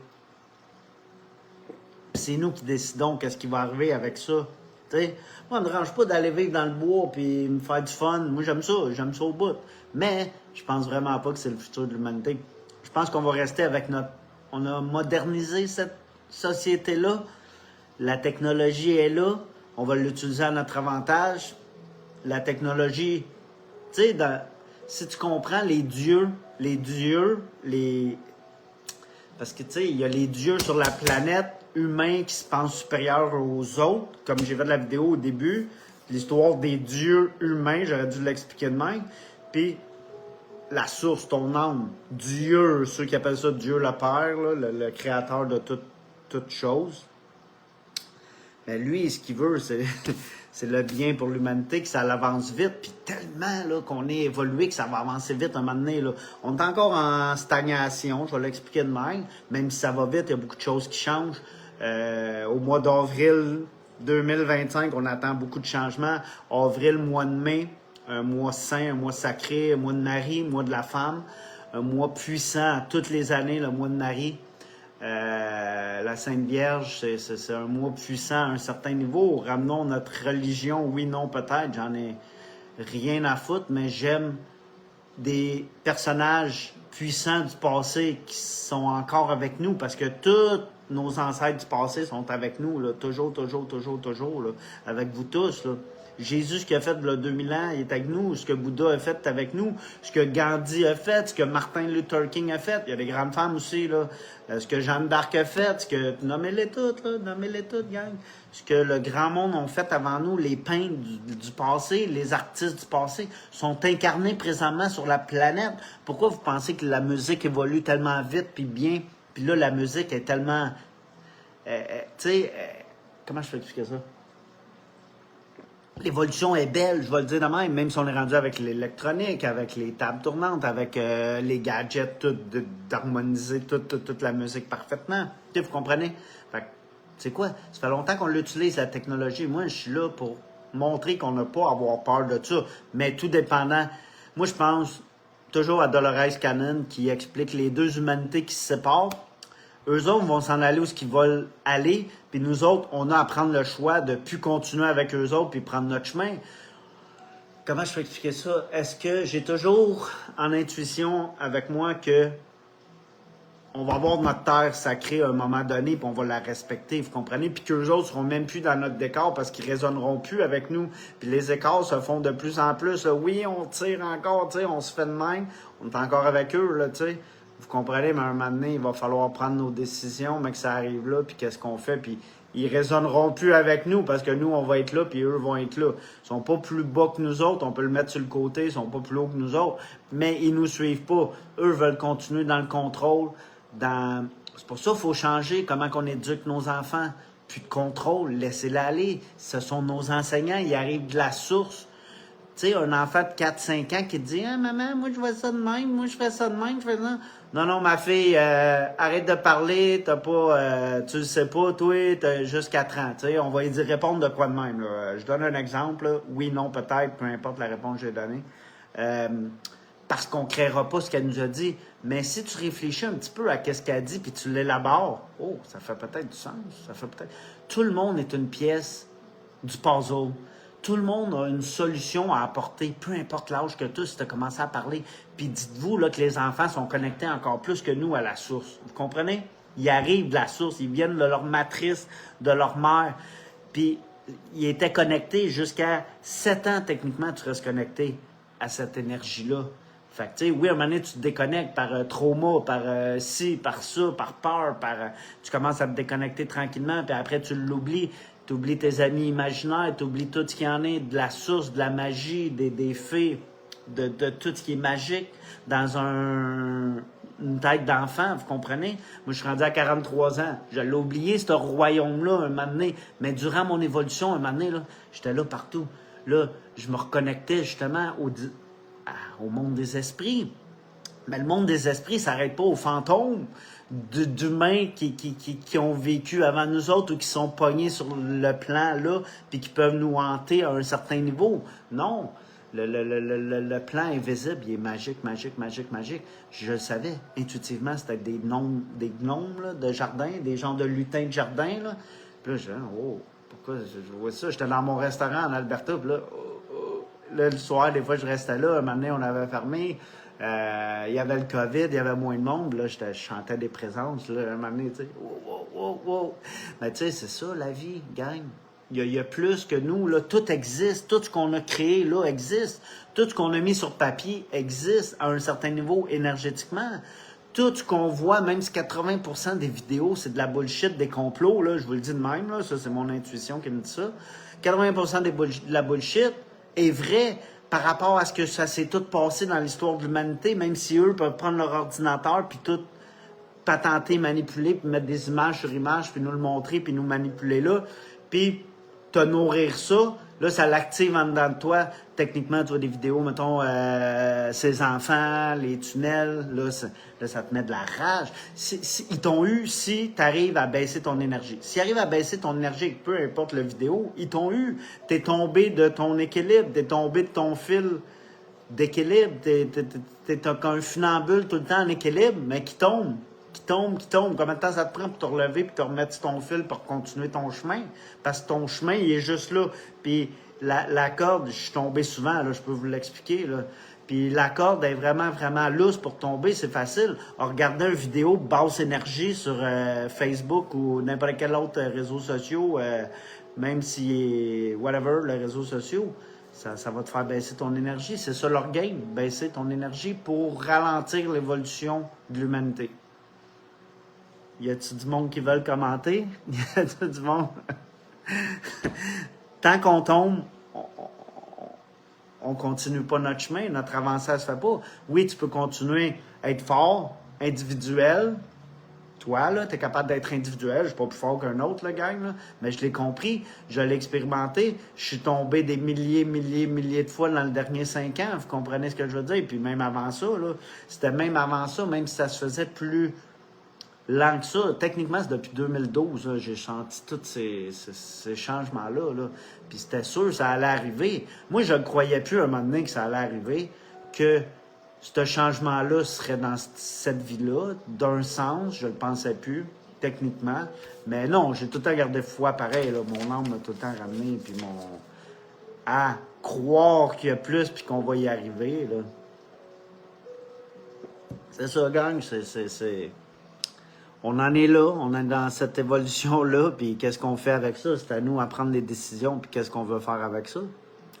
C'est nous qui décidons qu'est-ce qui va arriver avec ça. T'sais? Moi, ça me dérange pas d'aller vivre dans le bois et me faire du fun. Moi, j'aime ça au bout. Mais je pense vraiment pas que c'est le futur de l'humanité. Je pense qu'on va rester avec on a modernisé cette société-là. La technologie est là. On va l'utiliser à notre avantage. La technologie, tu sais, si tu comprends les dieux, parce que, tu sais, il y a les dieux sur la planète, humains qui se pensent supérieurs aux autres, comme j'ai fait de la vidéo au début, l'histoire des dieux humains, j'aurais dû l'expliquer de même, puis la source, ton âme, Dieu, ceux qui appellent ça Dieu le Père, là, le créateur de toute chose. Mais lui, ce qu'il veut, c'est le bien pour l'humanité, que ça avance vite, puis tellement là, qu'on est évolué, que ça va avancer vite un moment donné. Là. On est encore en stagnation, je vais l'expliquer de même si ça va vite, il y a beaucoup de choses qui changent. Au mois d'avril 2025, on attend beaucoup de changements. Avril, mois de mai, un mois saint, un mois sacré, un mois de Nari, mois de la femme, un mois puissant toutes les années, le mois de Nari. La Sainte Vierge, c'est un mois puissant à un certain niveau. Ramenons notre religion, oui, non, peut-être. J'en ai rien à foutre, mais j'aime des personnages puissants du passé qui sont encore avec nous parce que tous nos ancêtres du passé sont avec nous, là, toujours, là, avec vous tous. Là. Jésus, ce qu'il a fait il y a 2000 ans, il est avec nous. Ce que Bouddha a fait est avec nous. Ce que Gandhi a fait, ce que Martin Luther King a fait. Il y a des grandes femmes aussi, là. Ce que Jeanne d'Arc a fait, ce que... Nommez-les toutes, là. Nommez-les toutes, gang. Ce que le grand monde ont fait avant nous, les peintres du passé, les artistes du passé, sont incarnés présentement sur la planète. Pourquoi vous pensez que la musique évolue tellement vite puis bien? Puis là, la musique est tellement... tu sais... comment je peux expliquer ça? L'évolution est belle, je vais le dire de même si on est rendu avec l'électronique, avec les tables tournantes, avec les gadgets, d'harmoniser toute la musique parfaitement. Vous comprenez? Fait que, c'est quoi? Ça fait longtemps qu'on l'utilise, la technologie. Moi, je suis là pour montrer qu'on n'a pas à avoir peur de ça. Mais tout dépendant. Moi, je pense toujours à Dolores Cannon qui explique les deux humanités qui se séparent. Eux autres vont s'en aller où ils veulent aller, puis nous autres, on a à prendre le choix de ne plus continuer avec eux autres puis prendre notre chemin. Comment je peux expliquer ça? Est-ce que j'ai toujours en intuition avec moi que on va avoir notre terre sacrée à un moment donné, puis on va la respecter, vous comprenez? Puis qu'eux autres seront même plus dans notre décor parce qu'ils résonneront plus avec nous. Puis les écarts se font de plus en plus. Là. Oui, on tire encore, tu sais, on se fait de même. On est encore avec eux, là, tu sais. Vous comprenez, mais à un moment donné, il va falloir prendre nos décisions, mais que ça arrive là, puis qu'est-ce qu'on fait, puis ils résonneront plus avec nous parce que nous, on va être là, puis eux vont être là. Ils sont pas plus bas que nous autres, on peut le mettre sur le côté, ils sont pas plus hauts que nous autres, mais ils nous suivent pas. Eux veulent continuer dans le contrôle, C'est pour ça qu'il faut changer comment on éduque nos enfants. Plus de contrôle, laissez-les aller. Ce sont nos enseignants, ils arrivent de la source. Tu sais, un enfant de 4-5 ans qui te dit « Ah, maman, moi, je fais ça de même, moi, je fais ça de même, je fais ça. » Non, non, ma fille, arrête de parler, t'as pas, tu le sais pas, toi, t'as juste 4 ans. Tu sais, on va lui dire répondre de quoi de même. Là. Je donne un exemple. Là. Oui, non, peut-être, peu importe la réponse que j'ai donnée. Parce qu'on ne créera pas ce qu'elle nous a dit. Mais si tu réfléchis un petit peu à ce qu'elle dit, puis tu l'élabores, oh, ça fait peut-être du sens. Ça fait peut-être. Tout le monde est une pièce du puzzle. Tout le monde a une solution à apporter, peu importe l'âge que tu as, si tu as commencé à parler. Puis dites-vous là, que les enfants sont connectés encore plus que nous à la source. Vous comprenez? Ils arrivent de la source, ils viennent de leur matrice, de leur mère. Puis ils étaient connectés jusqu'à 7 ans, techniquement, tu restes connecté à cette énergie-là. Fait que, tu sais, oui, à un moment donné, tu te déconnectes par trauma, par ci, par ça, par peur, tu commences à te déconnecter tranquillement, puis après, tu l'oublies. Tu oublies tes amis imaginaires, tu oublies tout ce qui en est, de la source, de la magie, des fées, de tout ce qui est magique dans une tête d'enfant, vous comprenez? Moi, je suis rendu à 43 ans. Je l'ai oublié, ce royaume-là, un moment donné. Mais durant mon évolution, un moment donné, là, j'étais là partout. Là, je me reconnectais justement au monde des esprits. Mais le monde des esprits ne s'arrête pas aux fantômes d'humains qui ont vécu avant nous autres ou qui sont pognés sur le plan là puis qui peuvent nous hanter à un certain niveau. Non. Le plan invisible, il est magique, magique, magique, magique. Je le savais. Intuitivement, c'était des gnomes là, de jardin, des gens de lutins de jardin. Là. Puis là, je dis, oh, pourquoi je vois ça? J'étais dans mon restaurant en Alberta, puis là, là, le soir, des fois, je restais là. Un moment donné, on avait fermé. Il y avait le COVID, il y avait moins de monde. Là, je chantais des présences. Là, un moment donné, tu sais, wow. Mais tu sais, c'est ça, la vie, gang. Il y a plus que nous. Là. Tout existe. Tout ce qu'on a créé là existe. Tout ce qu'on a mis sur papier existe à un certain niveau énergétiquement. Tout ce qu'on voit, même si 80% des vidéos, c'est de la bullshit, des complots, là, je vous le dis de même, là, ça c'est mon intuition qui me dit ça. 80% de la bullshit est vrai par rapport à ce que ça s'est tout passé dans l'histoire de l'humanité, même si eux peuvent prendre leur ordinateur puis tout patenter, manipuler, puis mettre des images sur images, puis nous le montrer, puis nous manipuler là, puis te nourrir ça, là, ça l'active en dedans de toi. Techniquement, tu vois des vidéos, mettons, ces enfants, les tunnels, là, ça te met de la rage. Ils t'ont eu si tu arrives à baisser ton énergie. S'ils arrivent à baisser ton énergie, peu importe la vidéo, ils t'ont eu. T'es tombé de ton équilibre, t'es tombé de ton fil d'équilibre, t'es un funambule tout le temps en équilibre, mais qui tombe. Combien de temps ça te prend pour te relever puis te remettre sur ton fil pour continuer ton chemin? Parce que ton chemin, il est juste là. Puis la corde, je suis tombé souvent, là, je peux vous l'expliquer, là. Puis la corde est vraiment, vraiment loose pour tomber, c'est facile. Regardez une vidéo de basse énergie sur Facebook ou n'importe quel autre réseau social, même si, whatever, le réseau social, ça va te faire baisser ton énergie. C'est ça leur game, baisser ton énergie pour ralentir l'évolution de l'humanité. Y a-tu du monde qui veulent commenter? Y a-tu du monde? Tant qu'on tombe, on continue pas notre chemin, notre avancée, elle se fait pas. Oui, tu peux continuer à être fort, individuel. Toi, là, t'es capable d'être individuel. Je suis pas plus fort qu'un autre, le gang, là. Mais je l'ai compris, je l'ai expérimenté. Je suis tombé des milliers de fois dans les derniers 5 ans. Vous comprenez ce que je veux dire? Puis même avant ça, là, c'était même avant ça, même si ça se faisait plus lent que ça. Techniquement, c'est depuis 2012, là, j'ai senti tous ces changements-là. Là. Puis c'était sûr que ça allait arriver. Moi, je ne croyais plus à un moment donné que ça allait arriver, que ce changement-là serait dans cette vie-là. D'un sens, je ne le pensais plus, techniquement. Mais non, j'ai tout le temps gardé foi pareil. Là. Mon âme m'a tout le temps ramené, puis à croire qu'il y a plus, puis qu'on va y arriver. Là. C'est ça, gang. on en est là, on est dans cette évolution-là, puis qu'est-ce qu'on fait avec ça? C'est à nous à prendre les décisions, puis qu'est-ce qu'on veut faire avec ça?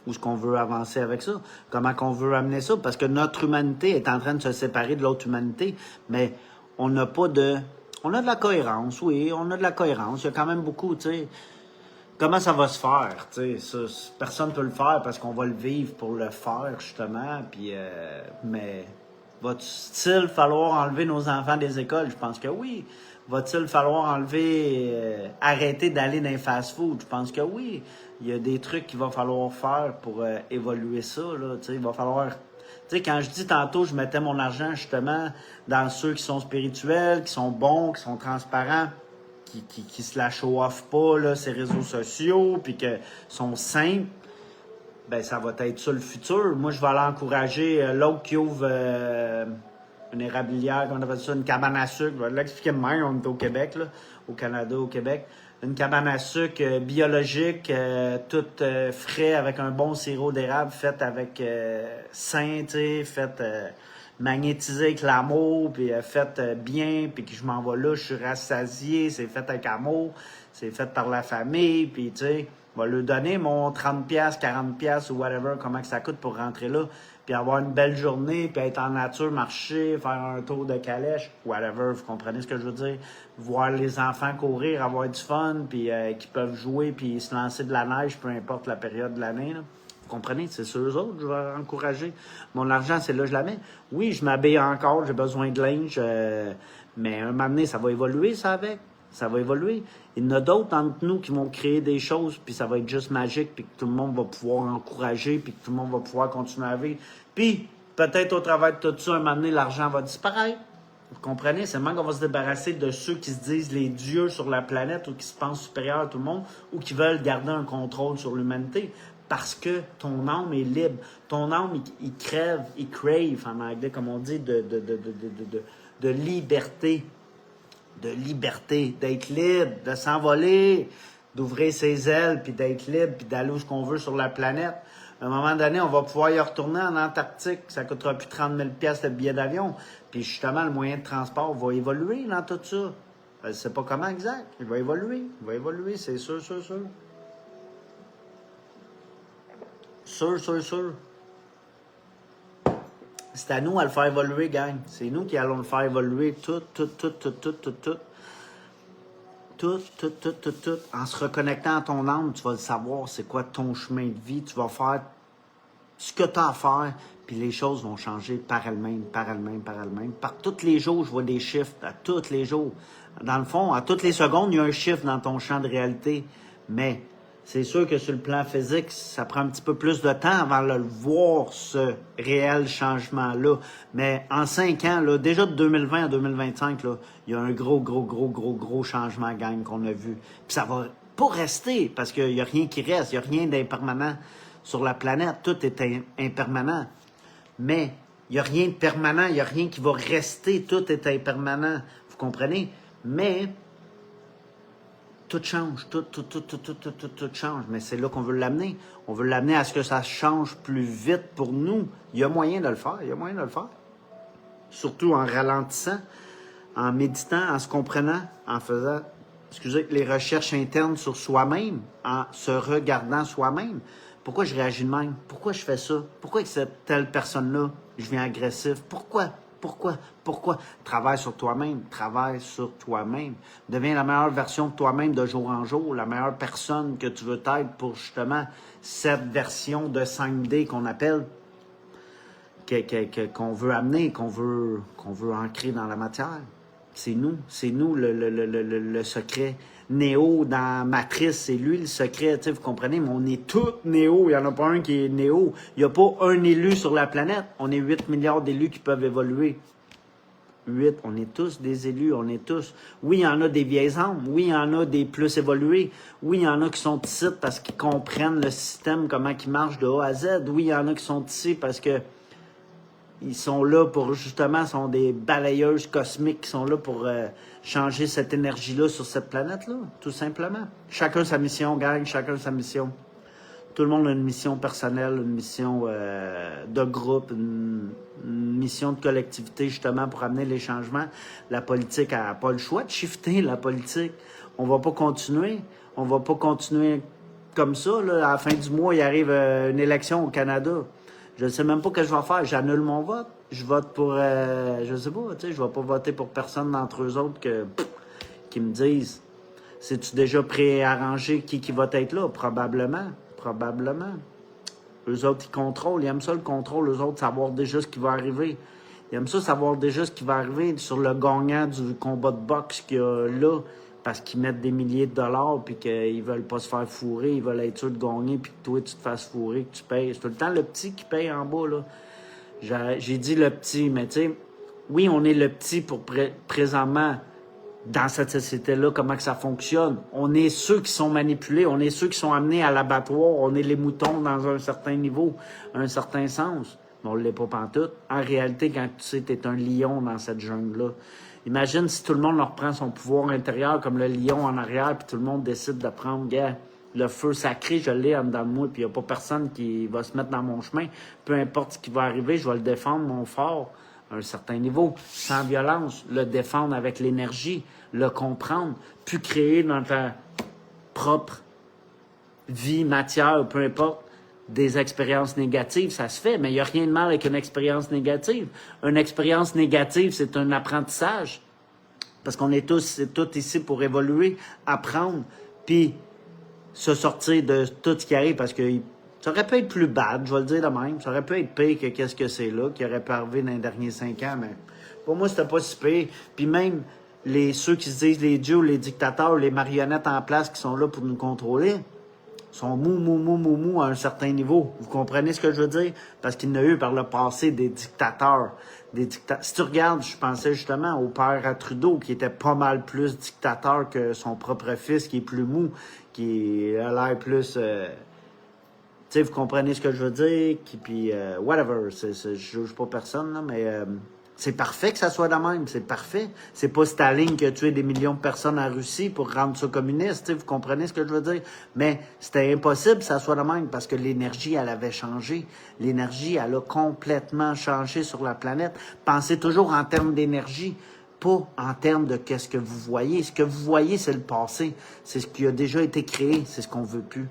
Où est-ce qu'on veut avancer avec ça? Comment qu'on veut amener ça? Parce que notre humanité est en train de se séparer de l'autre humanité, mais on n'a pas de... On a de la cohérence, oui, on a de la cohérence. Il y a quand même beaucoup, tu sais... Comment ça va se faire, tu sais? Personne ne peut le faire parce qu'on va le vivre pour le faire, justement, puis... mais... Va-t-il falloir enlever nos enfants des écoles? Je pense que oui. Va-t-il falloir enlever, arrêter d'aller dans les fast-food? Je pense que oui. Il y a des trucs qu'il va falloir faire pour évoluer ça, là. Tu sais, il va falloir... Tu sais, quand je dis tantôt, je mettais mon argent, justement, dans ceux qui sont spirituels, qui sont bons, qui sont transparents, qui se la show-off pas, là, ces réseaux sociaux, puis que sont simples. Ben, ça va être ça le futur. Moi, je vais aller encourager l'autre qui ouvre une érablière, comment on appelle ça, une cabane à sucre. Je vais l'expliquer de même, on est au Québec, là, au Canada, au Québec. Une cabane à sucre biologique, toute frais, avec un bon sirop d'érable, faite avec sain, tu sais, faite magnétisée avec l'amour, puis faite bien, puis que je m'en vais là, je suis rassasié, c'est fait avec amour, c'est fait par la famille, puis tu sais... Je vais lui donner mon 30$, 40$ ou whatever, comment que ça coûte pour rentrer là, puis avoir une belle journée, puis être en nature, marcher, faire un tour de calèche, whatever, vous comprenez ce que je veux dire? Voir les enfants courir, avoir du fun, puis qui peuvent jouer, puis se lancer de la neige, peu importe la période de l'année, là. Vous comprenez? C'est sur eux autres que je vais encourager. Mon argent, c'est là que je la mets. Oui, je m'habille encore, j'ai besoin de linge, mais un moment donné, ça va évoluer, ça, avec. Ça va évoluer. Il y en a d'autres entre nous qui vont créer des choses, puis ça va être juste magique, puis que tout le monde va pouvoir encourager, puis que tout le monde va pouvoir continuer à vivre. Puis, peut-être au travers de tout ça, un moment donné, l'argent va disparaître. Vous comprenez? C'est vraiment qu'on va se débarrasser de ceux qui se disent les dieux sur la planète ou qui se pensent supérieurs à tout le monde ou qui veulent garder un contrôle sur l'humanité. Parce que ton âme est libre. Ton âme, il crève, il crave, en anglais, comme on dit, de liberté. De liberté, d'être libre, de s'envoler, d'ouvrir ses ailes, puis d'être libre, puis d'aller où ce qu'on veut sur la planète. À un moment donné, on va pouvoir y retourner en Antarctique. Ça coûtera plus 30 000 $ le billet d'avion. Puis justement, le moyen de transport va évoluer dans tout ça. Je ne sais pas comment exact. Il va évoluer. Il va évoluer, c'est sûr, sûr, sûr. Sûr, sûr, sûr. C'est à nous à le faire évoluer, gang. C'est nous qui allons le faire évoluer tout. En se reconnectant à ton âme, tu vas le savoir, c'est quoi ton chemin de vie. Tu vas faire ce que tu as à faire, puis les choses vont changer par elles-mêmes, par elles-mêmes, par elles-mêmes. Par tous les jours, je vois des chiffres, à tous les jours. Dans le fond, à toutes les secondes, il y a un chiffre dans ton champ de réalité. Mais c'est sûr que sur le plan physique, ça prend un petit peu plus de temps avant de le voir, ce réel changement-là. Mais en 5 ans, là, déjà de 2020 à 2025, là, il y a un gros changement, gang, qu'on a vu. Puis ça va pas rester, parce qu'il n'y a rien qui reste, il n'y a rien d'impermanent sur la planète. Tout est impermanent. Mais il n'y a rien de permanent, il n'y a rien qui va rester, tout est impermanent. Vous comprenez? Mais... tout change, tout change, mais c'est là qu'on veut l'amener. On veut l'amener à ce que ça change plus vite pour nous. Il y a moyen de le faire, il y a moyen de le faire. Surtout en ralentissant, en méditant, en se comprenant, en faisant, les recherches internes sur soi-même, en se regardant soi-même. Pourquoi je réagis de même? Pourquoi je fais ça? Pourquoi avec cette telle personne-là, je viens agressif? Pourquoi? Travaille sur toi-même, Deviens la meilleure version de toi-même de jour en jour, la meilleure personne que tu veux être pour justement cette version de 5D qu'on appelle, qu'on veut amener, qu'on veut ancrer dans la matière. C'est nous le secret. Néo dans Matrice, c'est lui le secret, tu sais, vous comprenez, mais on est tous Néo, il n'y en a pas un qui est Néo. Il n'y a pas un élu sur la planète, on est 8 milliards d'élus qui peuvent évoluer. 8, on est tous des élus, on est tous... Oui, il y en a des vieilles âmes, oui, il y en a des plus évolués, oui, il y en a qui sont ici parce qu'ils comprennent le système, comment il marche de A à Z, oui, il y en a qui sont ici parce que ils sont là pour, justement, sont des balayeuses cosmiques qui sont là pour changer cette énergie-là sur cette planète-là, tout simplement. Chacun sa mission, gang, chacun sa mission. Tout le monde a une mission personnelle, une mission de groupe, une mission de collectivité, justement, pour amener les changements. La politique n'a pas le choix de shifter, la politique. On va pas continuer. On va pas continuer comme ça. Là. À la fin du mois, il arrive une élection au Canada. Je ne sais même pas ce que je vais faire. J'annule mon vote. Je vote pour... je sais pas, tu sais, je vais pas voter pour personne d'entre eux autres qui me disent... C'est-tu déjà préarrangé qui va être là? Probablement. Probablement. Eux autres, ils contrôlent. Ils aiment ça, le contrôle. Eux autres, savoir déjà ce qui va arriver. Ils aiment ça, savoir déjà ce qui va arriver sur le gagnant du combat de boxe qu'il y a là. Parce qu'ils mettent des milliers de dollars puis qu'ils veulent pas se faire fourrer. Ils veulent être sûrs de gagner puis que toi, tu te fasses fourrer, que tu payes. C'est tout le temps le petit qui paye en bas, là. J'ai dit le petit, mais tu sais, oui, on est le petit pour présentement... Dans cette société-là, comment que ça fonctionne. On est ceux qui sont manipulés, on est ceux qui sont amenés à l'abattoir, on est les moutons dans un certain niveau, un certain sens. Mais on ne l'est pas pantoute. En réalité, quand tu sais, tu es un lion dans cette jungle-là. Imagine si tout le monde reprend son pouvoir intérieur comme le lion en arrière, puis tout le monde décide de prendre, le feu sacré, je l'ai en dedans de moi, puis il n'y a pas personne qui va se mettre dans mon chemin. Peu importe ce qui va arriver, je vais le défendre, mon fort, à un certain niveau, sans violence, le défendre avec l'énergie, le comprendre, puis créer dans ta propre vie, matière, peu importe, des expériences négatives, ça se fait, mais il n'y a rien de mal avec une expérience négative. Une expérience négative, c'est un apprentissage, parce qu'on est tous ici pour évoluer, apprendre, puis se sortir de tout ce qui arrive, parce que ça aurait pu être plus bad, je vais le dire de même. Ça aurait pu être pire que qu'est-ce que c'est là, qui aurait pu arriver dans les derniers 5 ans, mais pour moi, c'était pas si pire. Puis même ceux qui se disent les dieux, les dictateurs, les marionnettes en place qui sont là pour nous contrôler, sont mou à un certain niveau. Vous comprenez ce que je veux dire? Parce qu'il y en a eu par le passé des dictateurs. Si tu regardes, je pensais justement au père à Trudeau, qui était pas mal plus dictateur que son propre fils, qui est plus mou, qui a l'air plus... Tu sais, vous comprenez ce que je veux dire, puis whatever, je juge pas personne, là, mais c'est parfait que ça soit de même, c'est parfait. C'est pas Staline qui a tué des millions de personnes en Russie pour rendre ça communiste, tu sais, vous comprenez ce que je veux dire? Mais c'était impossible que ça soit de même, parce que l'énergie, elle avait changé. L'énergie, elle a complètement changé sur la planète. Pensez toujours en termes d'énergie, pas en termes de qu'est-ce que vous voyez. Ce que vous voyez, c'est le passé. C'est ce qui a déjà été créé, c'est ce qu'on veut plus.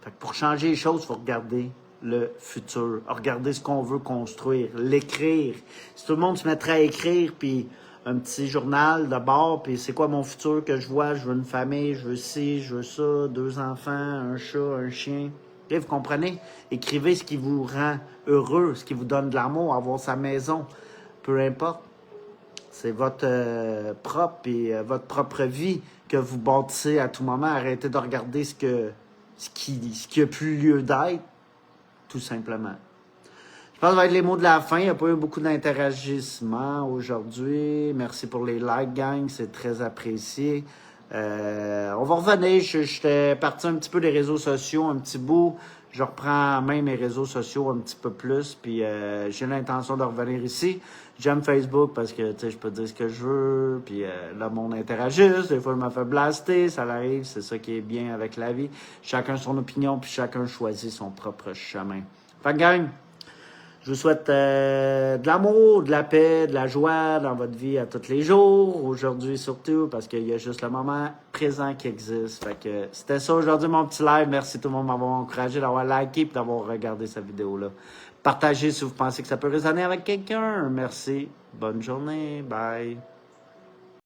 Fait que pour changer les choses, il faut regarder le futur, regarder ce qu'on veut construire, l'écrire. Si tout le monde se mettrait à écrire, puis un petit journal de bord, puis c'est quoi mon futur que je vois? Je veux une famille, je veux ci, je veux ça, 2 enfants, un chat, un chien. Okay, vous comprenez? Écrivez ce qui vous rend heureux, ce qui vous donne de l'amour, avoir sa maison, peu importe. C'est votre propre et votre propre vie que vous bâtissez à tout moment. Arrêtez de regarder ce qui a plus lieu d'être, tout simplement. Je pense que ça va être les mots de la fin. Il n'y a pas eu beaucoup d'interagissement aujourd'hui. Merci pour les likes, gang. C'est très apprécié. On va revenir. J'étais parti un petit peu des réseaux sociaux, un petit bout. Je reprends en main mes réseaux sociaux un petit peu plus. Puis j'ai l'intention de revenir ici. J'aime Facebook parce que, tu sais, je peux dire ce que je veux. Puis le monde interagit. Des fois, je me fais blaster. Ça arrive. C'est ça qui est bien avec la vie. Chacun son opinion, puis chacun choisit son propre chemin. Fait que, gang, je vous souhaite de l'amour, de la paix, de la joie dans votre vie à tous les jours. Aujourd'hui surtout, parce qu'il y a juste le moment présent qui existe. Fait que c'était ça aujourd'hui, mon petit live. Merci tout le monde de m'avoir encouragé, d'avoir liké et d'avoir regardé cette vidéo-là. Partagez si vous pensez que ça peut résonner avec quelqu'un. Merci. Bonne journée. Bye.